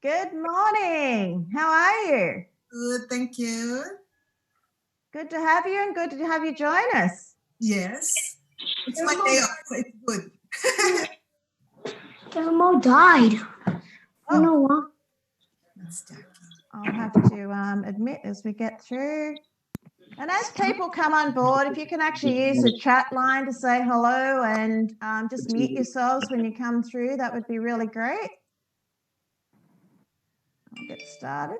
Good morning. How are you? Good, thank you. Good to have you and good to have you join us. Yes. It's my day off, so it's good. Elmo died. Oh, know what? That's Jackie. I'll have to admit as we get through. And as people come on board, if you can actually use the chat line to say hello and just mute yourselves when you come through, that would be really great. I'll get started.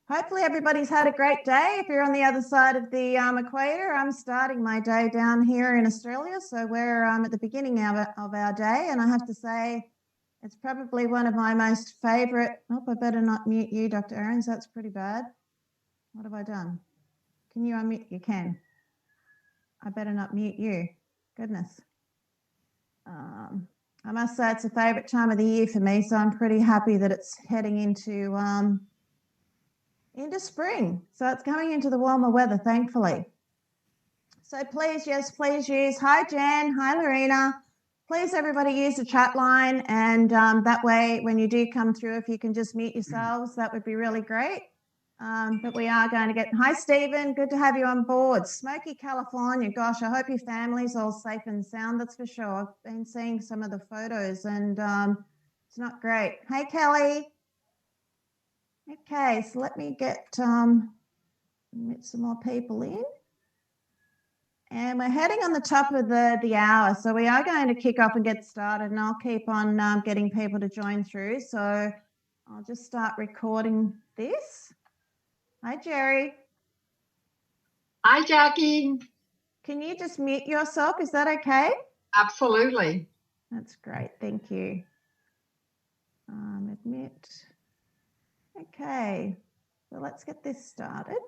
Hopefully everybody's had a great day. If you're on the other side of the equator, I'm starting my day down here in Australia. So we're at the beginning of our day. And I have to say, it's probably one of my most favourite. Oh, I better not mute you, Dr. Ahrens. That's pretty bad. What have I done? Can you unmute? You can. I better not mute you. Goodness. I must say it's a favourite time of the year for me. So I'm pretty happy that it's heading into spring. So it's coming into the warmer weather, thankfully. So please, yes, please use. Hi, Jen. Hi, Lorena. Please, everybody, use the chat line. And that way, when you do come through, if you can just mute yourselves, that would be really great. But we are going to get... Hi, Stephen. Good to have you on board. Smoky, California. Gosh, I hope your family's all safe and sound. That's for sure. I've been seeing some of the photos and it's not great. Hey, Kelly. Okay, so let me get some more people in. And we're heading on the top of the hour, so we are going to kick off and get started, and I'll keep on getting people to join through. So I'll just start recording this. Hi, Jerry. Hi, Jackie. Can you just mute yourself? Is that okay? Absolutely. That's great. Thank you. Admit. Okay, so let's get this started.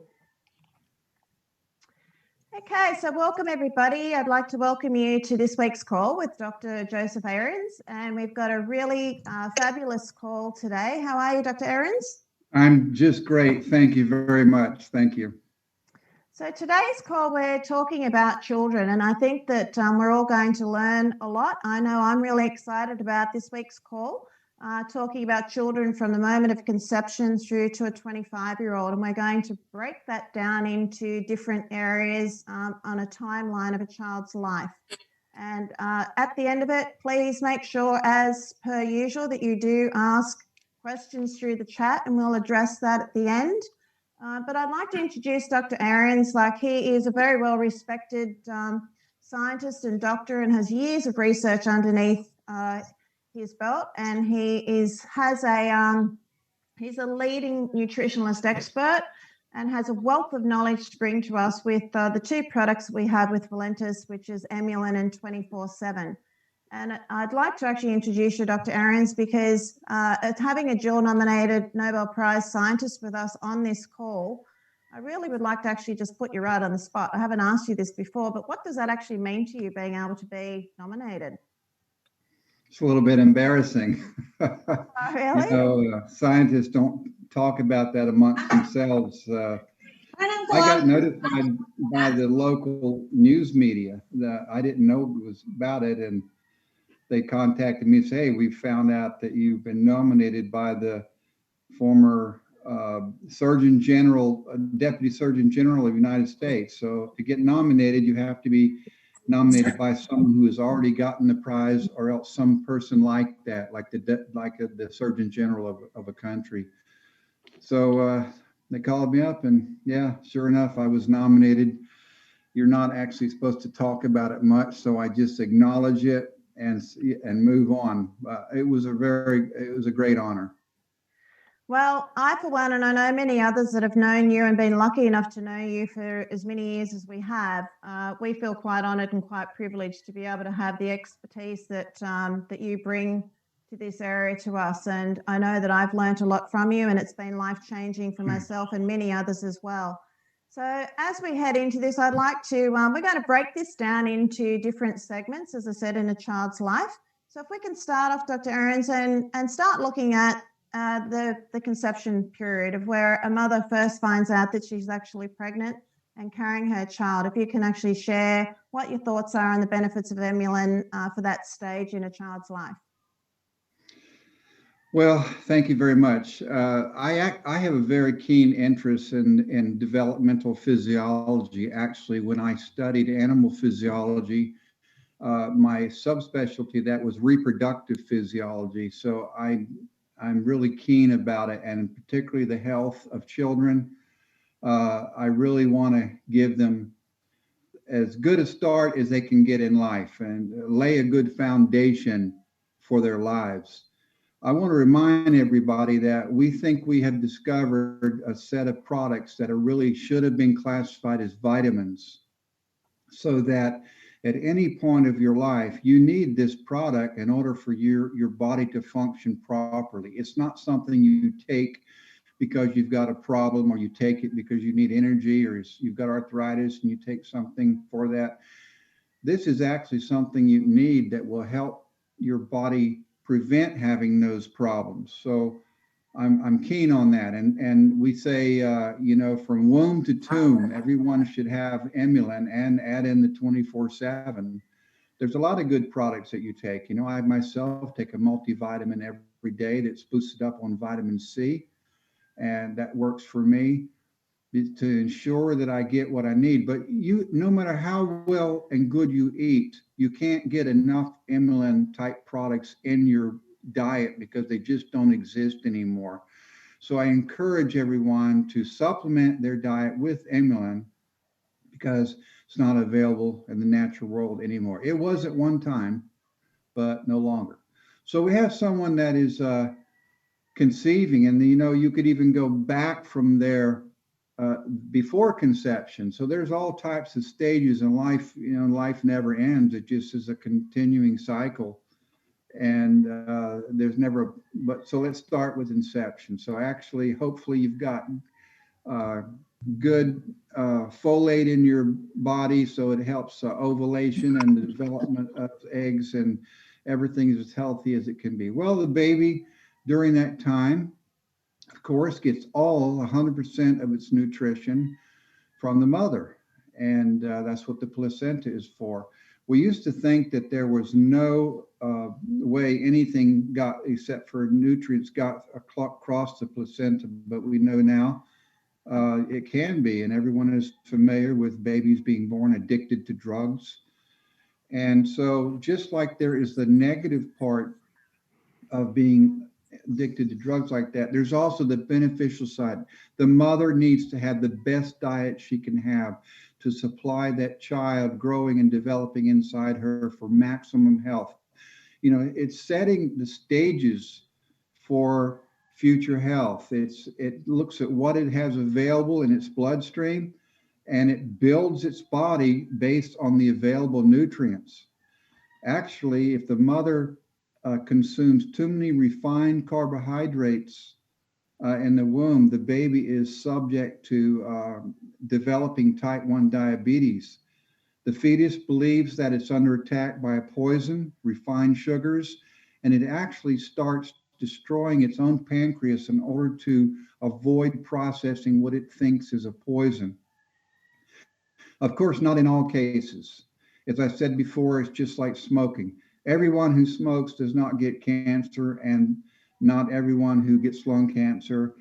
Okay, so welcome everybody. I'd like to welcome you to this week's call with Dr. Joseph Ahrens, and we've got a really fabulous call today. How are you, Dr. Ahrens? I'm just great. Thank you very much. Thank you. So today's call, we're talking about children, and I think that we're all going to learn a lot. I know I'm really excited about this week's call, talking about children from the moment of conception through to a 25-year-old, and we're going to break that down into different areas on a timeline of a child's life. And at the end of it, please make sure, as per usual, that you do ask questions through the chat, and we'll address that at the end. But I'd like to introduce Dr. Ahrens. He is a very well-respected scientist and doctor and has years of research underneath his belt, and he's a leading nutritionalist expert and has a wealth of knowledge to bring to us with the two products we have with Valentis, which is Emulin and 24/7. And I'd like to actually introduce you, Dr. Ahrens, because having a dual-nominated Nobel Prize scientist with us on this call, I really would like to actually just put you right on the spot. I haven't asked you this before, but what does that actually mean to you, being able to be nominated? It's a little bit embarrassing. Oh, really? Scientists don't talk about that amongst themselves. I got notified by the local news media that I didn't know it was about it, and they contacted me and said, "Hey, we found out that you've been nominated by the former Surgeon General, Deputy Surgeon General of the United States. So to get nominated, you have to be nominated by someone who has already gotten the prize, or else some person like that, like the Surgeon General of a country." So they called me up, and yeah, sure enough, I was nominated. You're not actually supposed to talk about it much, so I just acknowledge it and move on. It was a great honor. Well, I, for one, and I know many others that have known you and been lucky enough to know you for as many years as we have, we feel quite honoured and quite privileged to be able to have the expertise that you bring to this area to us. And I know that I've learnt a lot from you, and it's been life-changing for myself and many others as well. So as we head into this, I'd like to, we're going to break this down into different segments, as I said, in a child's life. So if we can start off, Dr. Ahrens, and start looking at the conception period of where a mother first finds out that she's actually pregnant and carrying her child. If you can actually share what your thoughts are on the benefits of Emulin for that stage in a child's life. Well, thank you very much. I have a very keen interest in developmental physiology. Actually, when I studied animal physiology, my subspecialty that was reproductive physiology. So I'm really keen about it, and particularly the health of children. I really want to give them as good a start as they can get in life and lay a good foundation for their lives. I want to remind everybody that we think we have discovered a set of products that are really should have been classified as vitamins, so that at any point of your life, you need this product in order for your body to function properly. It's not something you take because you've got a problem, or you take it because you need energy, or you've got arthritis and you take something for that. This is actually something you need that will help your body prevent having those problems. So I'm keen on that. And we say, from womb to tomb, everyone should have Emulin and add in the 24/7. There's a lot of good products that you take. I myself take a multivitamin every day that's boosted up on vitamin C, and that works for me to ensure that I get what I need. But no matter how well and good you eat, you can't get enough Emulin type products in your diet because they just don't exist anymore. So I encourage everyone to supplement their diet with Emulin because it's not available in the natural world anymore. It was at one time, but no longer. So we have someone that is conceiving, and you could even go back from there before conception. So there's all types of stages in life. Life never ends. It just is a continuing cycle, and there's never. But so let's start with inception. So actually, hopefully, you've got uh, good folate in your body, so it helps ovulation and the development of eggs, and everything is as healthy as it can be. Well, the baby during that time, of course, gets all 100% of its nutrition from the mother. And that's what the placenta is for. We used to think that there was no way anything got, except for nutrients, got across the placenta, but we know now it can be. And everyone is familiar with babies being born addicted to drugs. And so, just like there is the negative part of being addicted to drugs like that, there's also the beneficial side. The mother needs to have the best diet she can have to supply that child growing and developing inside her for maximum health. It's setting the stages for future health. It looks at what it has available in its bloodstream, and it builds its body based on the available nutrients. Actually, if the mother consumes too many refined carbohydrates in the womb, the baby is subject to developing type 1 diabetes. The fetus believes that it's under attack by a poison, refined sugars, and it actually starts destroying its own pancreas in order to avoid processing what it thinks is a poison. Of course, not in all cases. As I said before, it's just like smoking. Everyone who smokes does not get cancer, and not everyone who gets lung cancer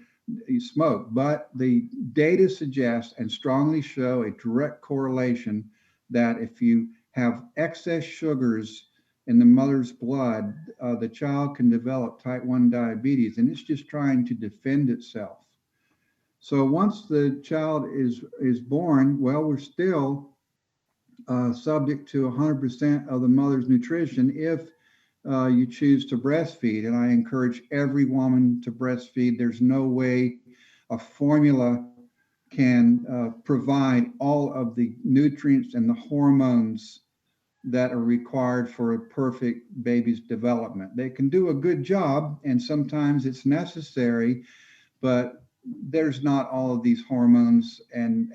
smoke. But the data suggests and strongly show a direct correlation that if you have excess sugars in the mother's blood, the child can develop type 1 diabetes, and it's just trying to defend itself. So once the child is born, well, we're still subject to 100% of the mother's nutrition if you choose to breastfeed. And I encourage every woman to breastfeed. There's no way a formula can provide all of the nutrients and the hormones that are required for a perfect baby's development. They can do a good job, and sometimes it's necessary, but there's not all of these hormones and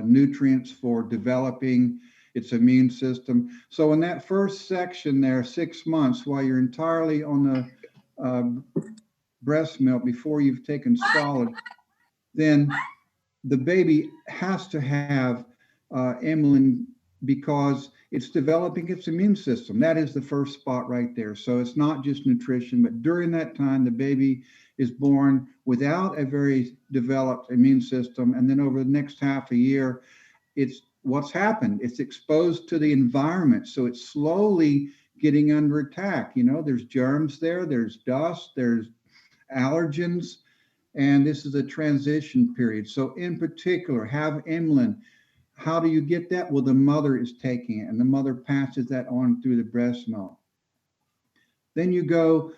nutrients for developing its immune system. So in that first section there, 6 months, while you're entirely on the breast milk before you've taken solid, then the baby has to have Emulin, because it's developing its immune system. That is the first spot right there. So it's not just nutrition, but during that time, the baby is born without a very developed immune system. And then over the next half a year, it's what's happened. It's exposed to the environment. So it's slowly getting under attack. You know, there's germs there, there's dust, there's allergens, and this is a transition period. So in particular, have Emulin. How do you get that? Well, the mother is taking it, and the mother passes that on through the breast milk. Then you go,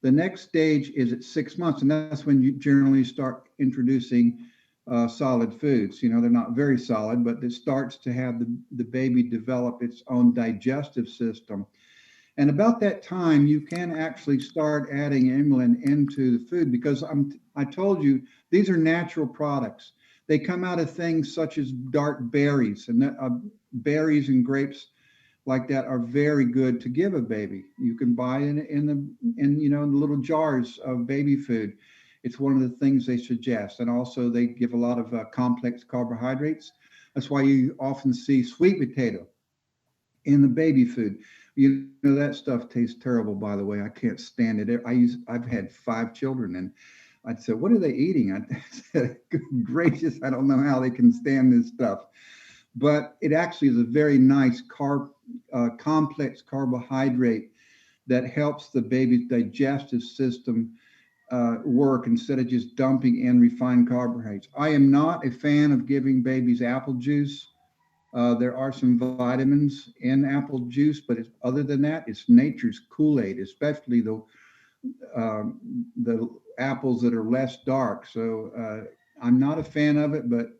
the next stage is at 6 months, and that's when you generally start introducing solid foods. You know, they're not very solid, but it starts to have the baby develop its own digestive system. And about that time, you can actually start adding Emulin into the food, because I told you, these are natural products. They come out of things such as dark berries, and berries and grapes like that are very good to give a baby. You can buy in you know, in the little jars of baby food. It's one of the things they suggest. And also they give a lot of complex carbohydrates. That's why you often see sweet potato in the baby food. You know, that stuff tastes terrible, by the way. I can't stand it. I've had 5 children, and I'd say, what are they eating? I said, good gracious, I don't know how they can stand this stuff. But it actually is a very nice complex carbohydrate that helps the baby's digestive system work instead of just dumping in refined carbohydrates. I am not a fan of giving babies apple juice. There are some vitamins in apple juice, but other than that, it's nature's Kool-Aid, especially the apples that are less dark. So I'm not a fan of it, but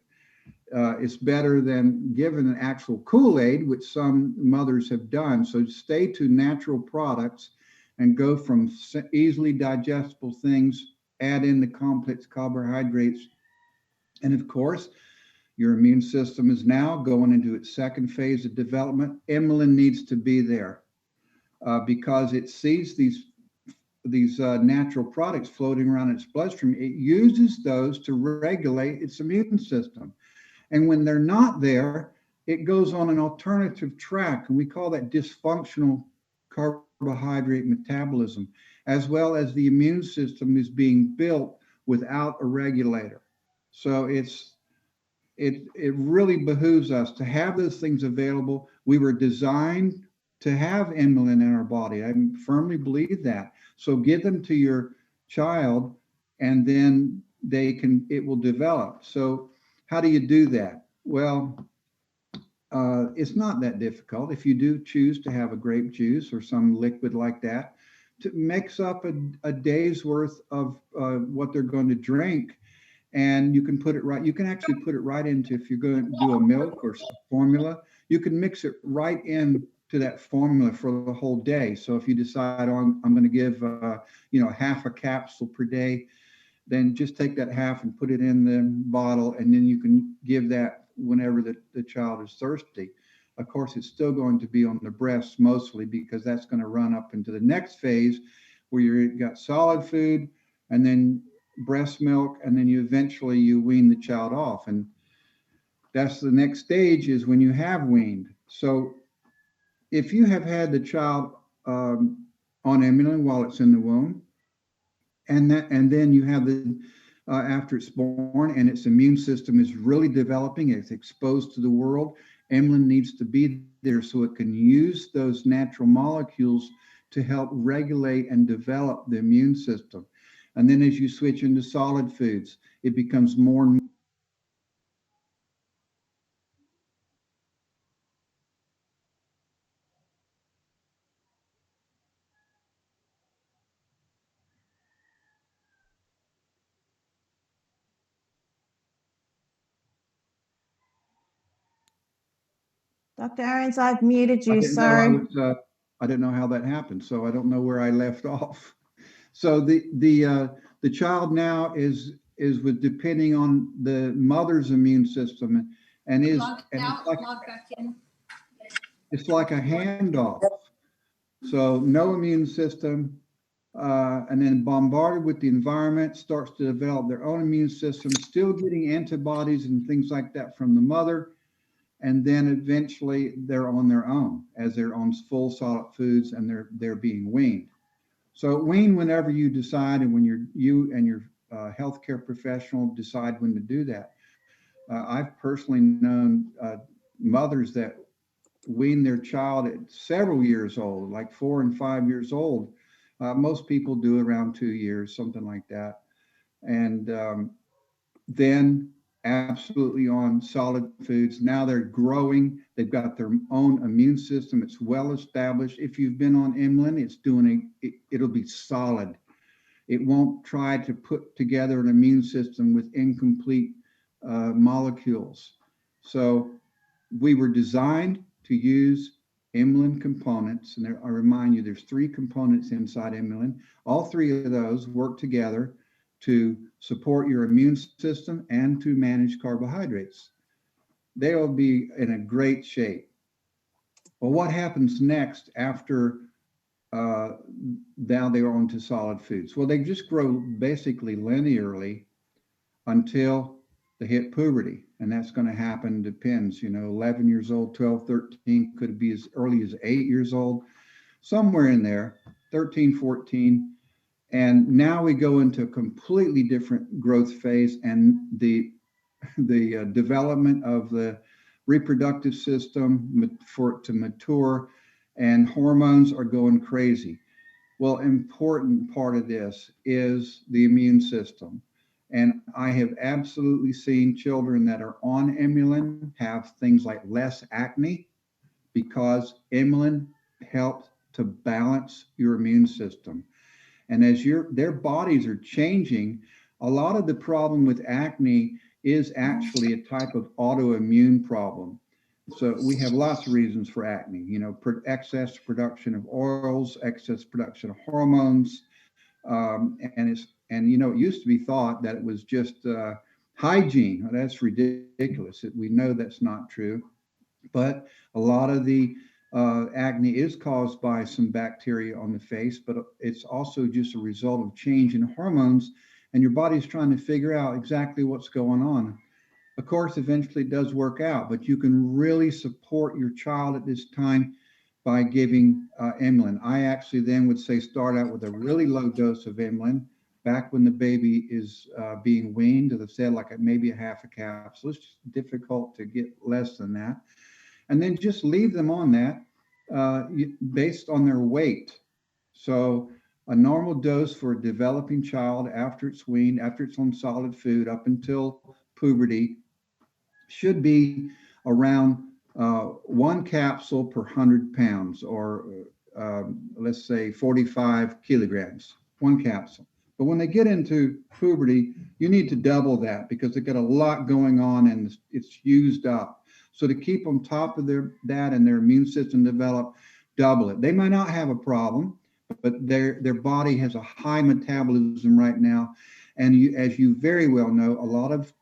it's better than giving an actual Kool-Aid, which some mothers have done. So stay to natural products and go from easily digestible things, add in the complex carbohydrates. And of course, your immune system is now going into its second phase of development. Emulin needs to be there because it sees these natural products floating around its bloodstream. It uses those to regulate its immune system. And when they're not there, it goes on an alternative track, and we call that dysfunctional carbohydrate metabolism, as well as the immune system is being built without a regulator. So it really behooves us to have those things available. We were designed to have Emulin in our body. I firmly believe that. So give them to your child, and then it will develop. So how do you do that? Well, it's not that difficult. If you do choose to have a grape juice or some liquid like that, to mix up a day's worth of what they're going to drink, and you can put it right. You can actually put it right into, if you're going to do a milk or formula, you can mix it right in to that formula for the whole day. So if you decide on, I'm going to give you know, half a capsule per day, then just take that half and put it in the bottle, and then you can give that whenever the child is thirsty. Of course, it's still going to be on the breast mostly, because that's going to run up into the next phase where you've got solid food and then breast milk, and then you wean the child off. And that's the next stage, is when you have weaned. So if you have had the child on Emulin while it's in the womb, and then you have after it's born and its immune system is really developing, it's exposed to the world, Emulin needs to be there so it can use those natural molecules to help regulate and develop the immune system. And then as you switch into solid foods, it becomes more and more. Dr. Ahrens, I've muted I you. didn't Sorry. know I didn't know how that happened, so I don't know where I left off. So the child now is with, depending on the mother's immune system, and it's like a handoff. So no immune system, and then bombarded with the environment, starts to develop their own immune system, still getting antibodies and things like that from the mother. and then eventually they're on their own as they're on full solid foods and they're being weaned. So wean whenever you decide, and when you and your healthcare professional decide when to do that. I've personally known mothers that wean their child at several years old, like 4 and 5 years old. Most people do around 2 years, something like that. And then absolutely on solid foods. Now they're growing. They've got their own immune system. It's well established. If you've been on Emulin, it'll be solid. It won't try to put together an immune system with incomplete molecules. So we were designed to use Emulin components. And I remind you, there's 3 components inside Emulin. All 3 of those work together to support your immune system and to manage carbohydrates. They will be in a great shape. Well, what happens next after now they're on to solid foods? Well, they just grow basically linearly until they hit puberty. And that's going to happen, depends, 11 years old, 12, 13, could be as early as 8 years old, somewhere in there, 13, 14. And now we go into a completely different growth phase, and the development of the reproductive system for it to mature, and hormones are going crazy. Well, important part of this is the immune system. And I have absolutely seen children that are on Emulin have things like less acne, because Emulin helps to balance your immune system. And as their bodies are changing, a lot of the problem with acne is actually a type of autoimmune problem. So we have lots of reasons for acne, excess production of oils, excess production of hormones. It used to be thought that it was just hygiene. Well, that's ridiculous. We know that's not true. But a lot of the acne is caused by some bacteria on the face, but it's also just a result of change in hormones, and your body's trying to figure out exactly what's going on. Of course, eventually it does work out, but you can really support your child at this time by giving Emulin. I actually then would say start out with a really low dose of Emulin back when the baby is being weaned, as I said, like maybe a half a capsule. It's just difficult to get less than that. And then just leave them on that based on their weight. So a normal dose for a developing child after it's weaned, after it's on solid food up until puberty, should be around 1 capsule per 100 pounds, or let's say 45 kilograms, 1 capsule. But when they get into puberty, you need to double that, because they've got a lot going on and it's used up. So to keep on top of that and their immune system develop, double it. They might not have a problem, but their body has a high metabolism right now. And as you very well know, a lot of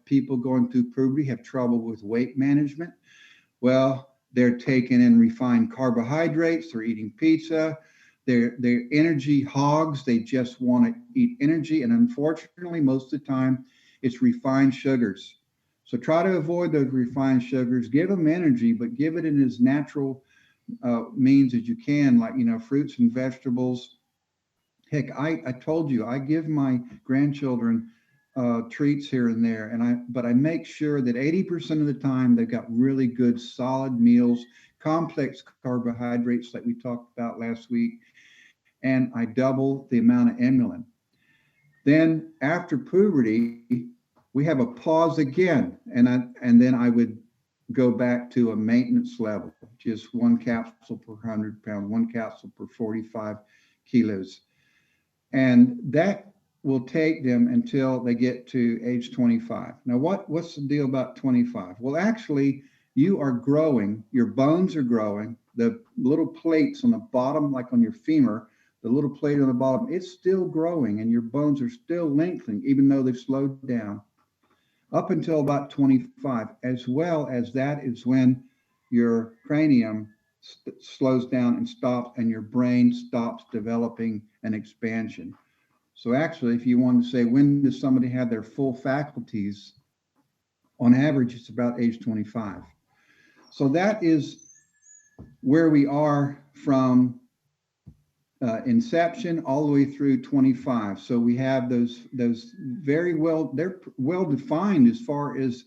people going through puberty have trouble with weight management. Well, they're taking in refined carbohydrates, they're eating pizza, they're energy hogs, they just want to eat energy. And unfortunately, most of the time, it's refined sugars. So try to avoid those refined sugars, give them energy, but give it in as natural means as you can, like, fruits and vegetables. Heck, I told you, I give my grandchildren treats here and there, but I make sure that 80% of the time they've got really good solid meals, complex carbohydrates like we talked about last week, and I double the amount of Emulin. Then after puberty, we have a pause again, and then I would go back to a maintenance level, just 1 capsule per 100 pounds, 1 capsule per 45 kilos. And that will take them until they get to age 25. Now, what's the deal about 25? Well, actually, you are growing, your bones are growing, the little plates on the bottom, like on your femur, the little plate on the bottom, it's still growing, and your bones are still lengthening, even though they've slowed down, up until about 25. As well as that is when your cranium slows down and stops, and your brain stops developing an expansion. So actually, if you want to say, when does somebody have their full faculties? On average, it's about age 25. So that is where we are from inception all the way through 25. So we have those very well, they're well defined as far as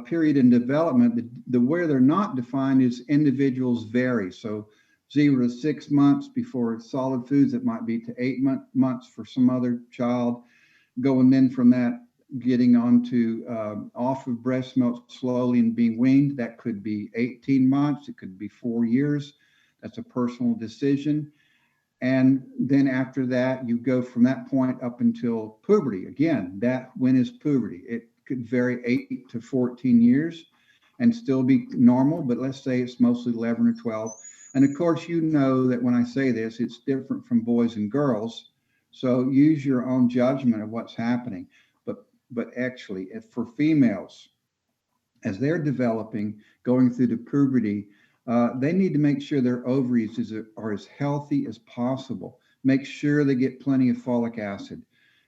period in development. The where they're not defined is individuals vary. So 0 to 6 months before solid foods, it might be to 8 months for some other child. Going then from that, getting on to off of breast milk slowly and being weaned. That could be 18 months. It could be 4 years. That's a personal decision. And then after that, you go from that point up until puberty. Again, when is puberty? It could vary 8 to 14 years and still be normal, but let's say it's mostly 11 or 12. And of course, you know that when I say this, it's different from boys and girls. So use your own judgment of what's happening. But actually, if for females, as they're developing, going through the puberty, they need to make sure their ovaries are as healthy as possible. Make sure they get plenty of folic acid,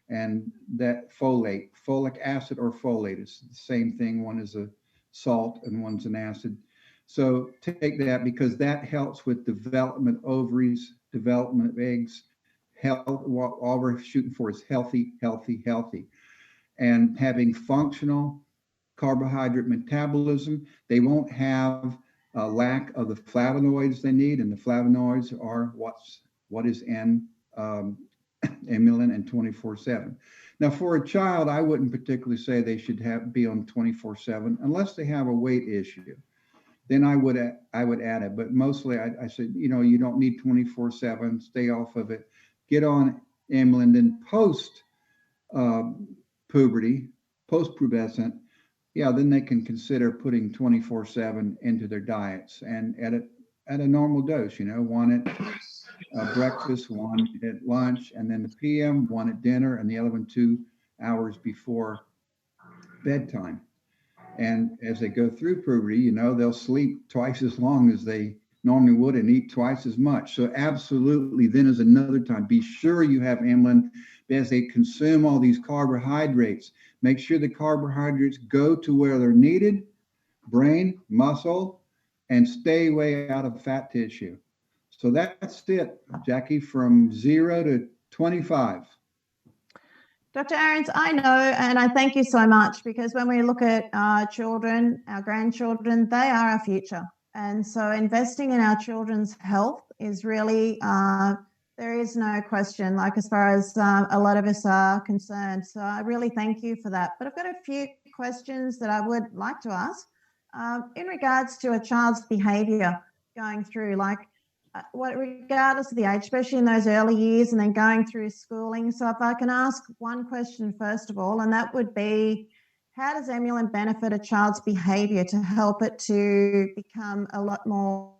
and that folic acid or folate is the same thing. One is a salt and one's an acid. So take that, because that helps with development of ovaries, development of eggs. Health, all we're shooting for is healthy, healthy, healthy. And having functional carbohydrate metabolism. They won't have a lack of the flavonoids they need, and the flavonoids are what is in Emulin and 24/7. Now, for a child, I wouldn't particularly say they should be on 24/7 unless they have a weight issue. Then I would add it, but mostly I said, you don't need 24/7. Stay off of it. Get on Emulin. Then post puberty, post-pubescent, then they can consider putting 24/7 into their diets, and at a normal dose, one at breakfast, one at lunch, and then the PM, one at dinner, and the other one 2 hours before bedtime. And as they go through puberty, they'll sleep twice as long as they normally would and eat twice as much. So absolutely, then is another time. Be sure you have Emulin as they consume all these carbohydrates. Make sure the carbohydrates go to where they're needed, brain, muscle, and stay way out of fat tissue. So that's it, Jackie, from 0 to 25. Dr. Ahrens, I know, and I thank you so much, because when we look at our children, our grandchildren, they are our future. And so investing in our children's health is really, there is no question, like as far as a lot of us are concerned. So I really thank you for that. But I've got a few questions that I would like to ask in regards to a child's behavior going through, like regardless of the age, especially in those early years and then going through schooling. So if I can ask one question first of all, and that would be, how does Emulin benefit a child's behavior to help it to become a lot more,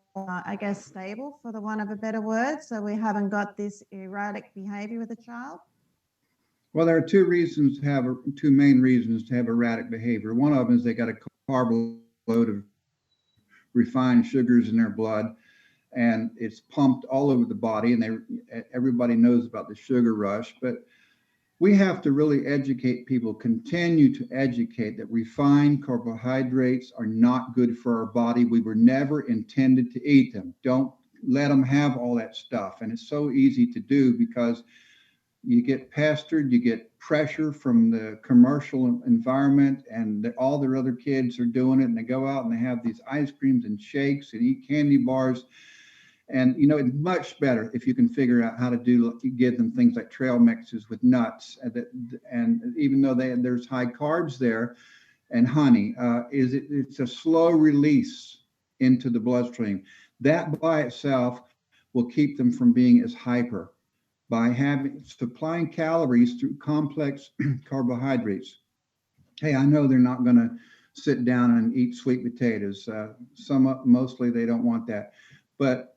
stable, for the want of a better word, so we haven't got this erratic behavior with a child? Well, there are two main reasons to have erratic behavior. One of them is they got a carb load of refined sugars in their blood, and it's pumped all over the body, and everybody knows about the sugar rush, but we have to really educate people, continue to educate that refined carbohydrates are not good for our body. We were never intended to eat them. Don't let them have all that stuff. And it's so easy to do because you get pestered, you get pressure from the commercial environment, and all their other kids are doing it, and they go out and they have these ice creams and shakes and eat candy bars. And, it's much better if you can figure out how to give them things like trail mixes with nuts. And even though there's high carbs there and honey, it's a slow release into the bloodstream. That by itself will keep them from being as hyper by supplying calories through complex carbohydrates. Hey, I know they're not going to sit down and eat sweet potatoes. Mostly they don't want that. But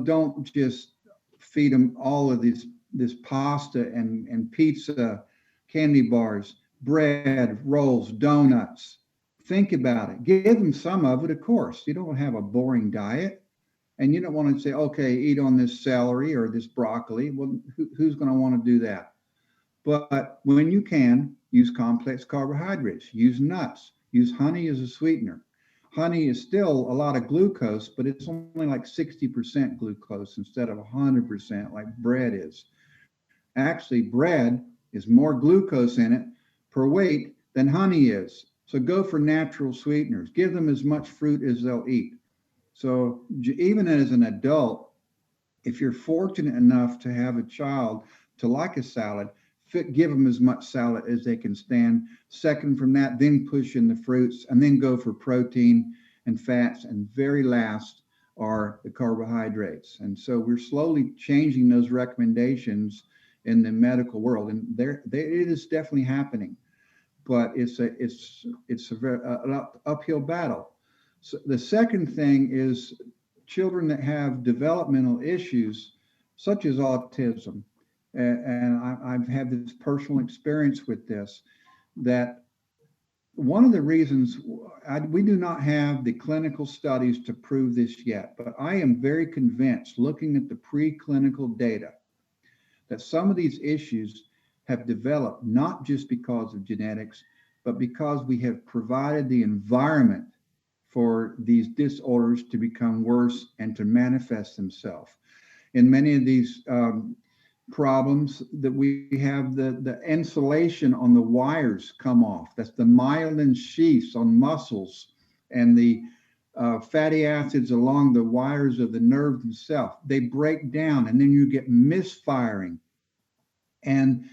don't just feed them all of this pasta and pizza, candy bars, bread, rolls, donuts. Think about it. Give them some of it, of course. You don't have a boring diet. And you don't want to say, okay, eat on this celery or this broccoli. Well, who's going to want to do that? But when you can, use complex carbohydrates, use nuts, use honey as a sweetener. Honey is still a lot of glucose, but it's only like 60% glucose instead of 100% like bread is. Actually, bread is more glucose in it per weight than honey is. So go for natural sweeteners. Give them as much fruit as they'll eat. So even as an adult, if you're fortunate enough to have a child to like a salad, give them as much salad as they can stand. Second from that, then push in the fruits, and then go for protein and fats. And very last are the carbohydrates. And so we're slowly changing those recommendations in the medical world, and it is definitely happening. But it's a very uphill battle. So the second thing is children that have developmental issues, such as autism, and I've had this personal experience with this, that one of the reasons we do not have the clinical studies to prove this yet, but I am very convinced, looking at the preclinical data, that some of these issues have developed not just because of genetics, but because we have provided the environment for these disorders to become worse and to manifest themselves. In many of these problems that we have, the insulation on the wires come off. That's the myelin sheaths on muscles, and the fatty acids along the wires of the nerve themselves. They break down, and then you get misfiring. And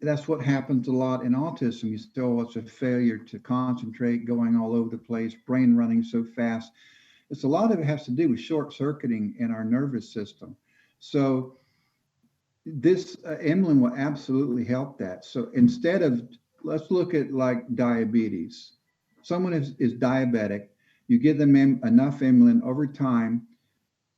that's what happens a lot in autism. You still, it's a failure to concentrate, going all over the place, brain running so fast. It's a lot of it has to do with short circuiting in our nervous system. So this Emulin will absolutely help that. So instead of, let's look at like diabetes. Someone is diabetic, you give them enough Emulin over time,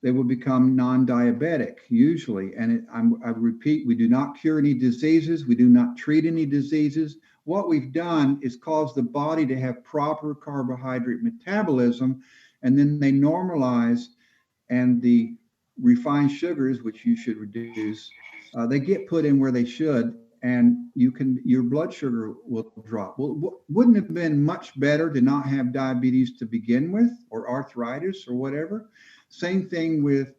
they will become non-diabetic usually. And I repeat, we do not cure any diseases. We do not treat any diseases. What we've done is cause the body to have proper carbohydrate metabolism, and then they normalize, and the refined sugars, which you should reduce, they get put in where they should, and your blood sugar will drop. Well, wouldn't it have been much better to not have diabetes to begin with, or arthritis or whatever? Same thing with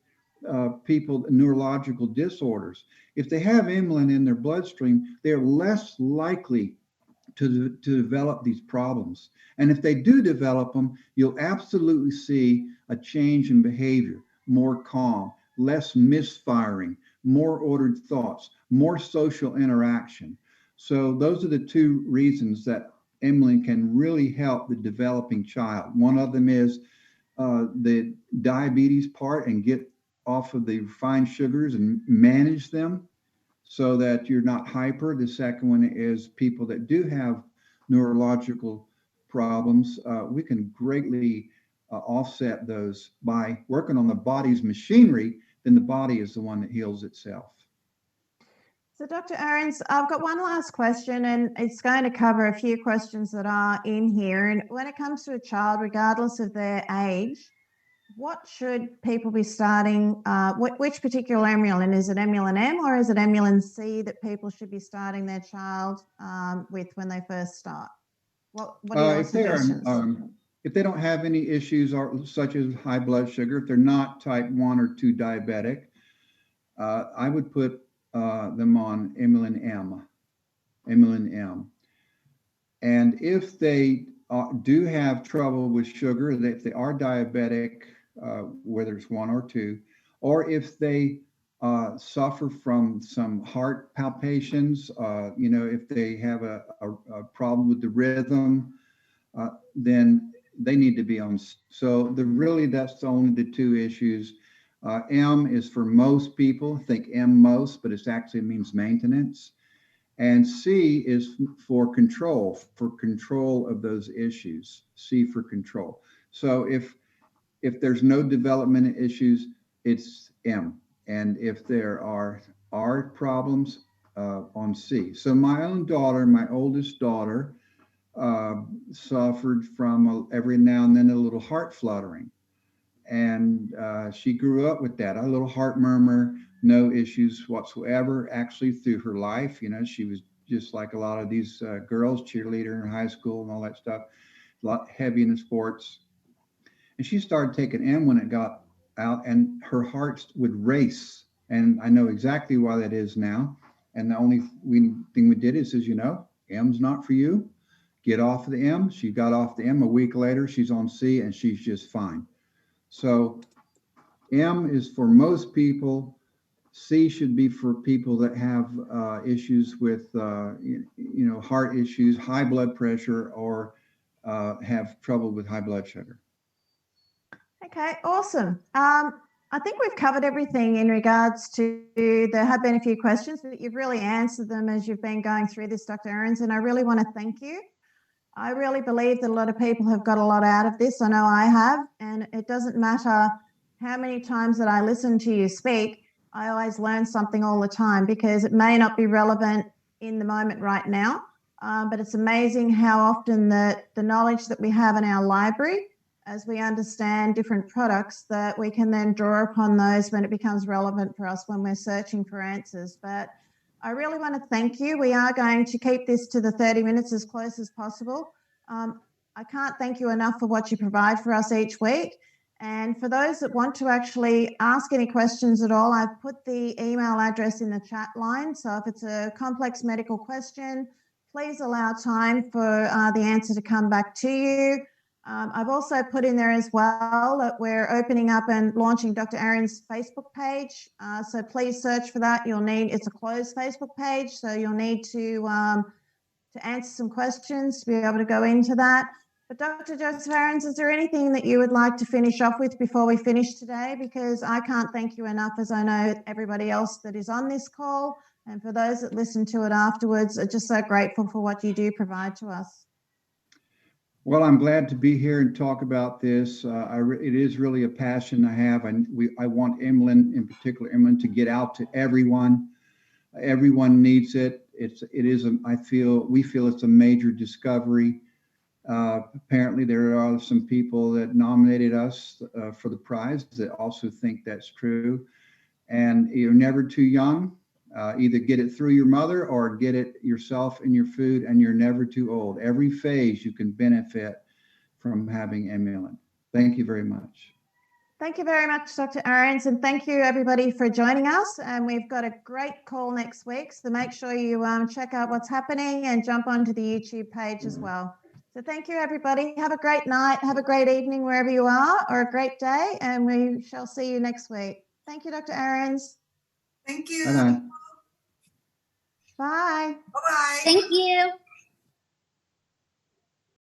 people, neurological disorders. If they have Emulin in their bloodstream, they're less likely to develop these problems. And if they do develop them, you'll absolutely see a change in behavior, more calm, less misfiring, more ordered thoughts, more social interaction. So those are the two reasons that Emulin can really help the developing child. One of them is the diabetes part, and get off of the refined sugars and manage them so that you're not hyper. The second one is people that do have neurological problems. We can greatly offset those by working on the body's machinery. Then the body is the one that heals itself. So Dr. Ahrens, I've got one last question, and it's going to cover a few questions that are in here. And when it comes to a child, regardless of their age, what should people be starting? Which particular Emulin? Is it Emulin M or is it Emulin C that people should be starting their child with when they first start? What are your suggestions? If they don't have any issues such as high blood sugar, if they're not type 1 or 2 diabetic, I would put them on Emulin M. And if they do have trouble with sugar, if they are diabetic, whether it's 1 or 2, or if they suffer from some heart palpitations, if they have a problem with the rhythm, then they need to be on. So that's only the two issues. M is for most people. Think M most, but it actually means maintenance. And C is for control of those issues. C for control. So if there's no development issues, it's M. And if there are problems, on C. So my own daughter, my oldest daughter, suffered from every now and then a little heart fluttering. And she grew up with that, a little heart murmur, no issues whatsoever, actually, through her life. She was just like a lot of these girls, cheerleader in high school and all that stuff, a lot heavy in the sports. And she started taking Emulin it got out, and her heart would race. And I know exactly why that is now. And the only thing we did is, M's not for you. Get off of the M. She got off the M. A week later, she's on C, and she's just fine. So M is for most people. C should be for people that have issues with, heart issues, high blood pressure, or have trouble with high blood sugar. Okay, awesome. I think we've covered everything in regards to, there have been a few questions, but you've really answered them as you've been going through this, Dr. Ahrens, and I really want to thank you. I really believe that a lot of people have got a lot out of this. I know I have, and it doesn't matter how many times that I listen to you speak, I always learn something all the time, because it may not be relevant in the moment right now, but it's amazing how often the knowledge that we have in our library, as we understand different products, that we can then draw upon those when it becomes relevant for us when we're searching for answers. But I really want to thank you. We are going to keep this to the 30 minutes as close as possible. I can't thank you enough for what you provide for us each week. And for those that want to actually ask any questions at all, I've put the email address in the chat line. So if it's a complex medical question, please allow time for the answer to come back to you. I've also put in there as well that we're opening up and launching Dr. Ahrens' Facebook page. So please search for that. It's a closed Facebook page, so you'll need to answer some questions to be able to go into that. But Dr. Joseph Ahrens, is there anything that you would like to finish off with before we finish today? Because I can't thank you enough, as I know everybody else that is on this call, and for those that listen to it afterwards, are just so grateful for what you do provide to us. Well, I'm glad to be here and talk about this. It is really a passion I have, and I want Emulin, in particular, Emulin, to get out to everyone. Everyone needs it. We feel it's a major discovery. Apparently, there are some people that nominated us for the prize that also think that's true. And you're never too young. Either get it through your mother or get it yourself in your food, and you're never too old. Every phase you can benefit from having Emulin. Thank you very much. Thank you very much, Dr. Ahrens, and thank you everybody for joining us. And we've got a great call next week, so make sure you check out what's happening and jump onto the YouTube page as well. So thank you everybody. Have a great night, have a great evening wherever you are, or a great day, and we shall see you next week. Thank you, Dr. Ahrens. Thank you. Bye-bye. Bye. Bye-bye. Thank you.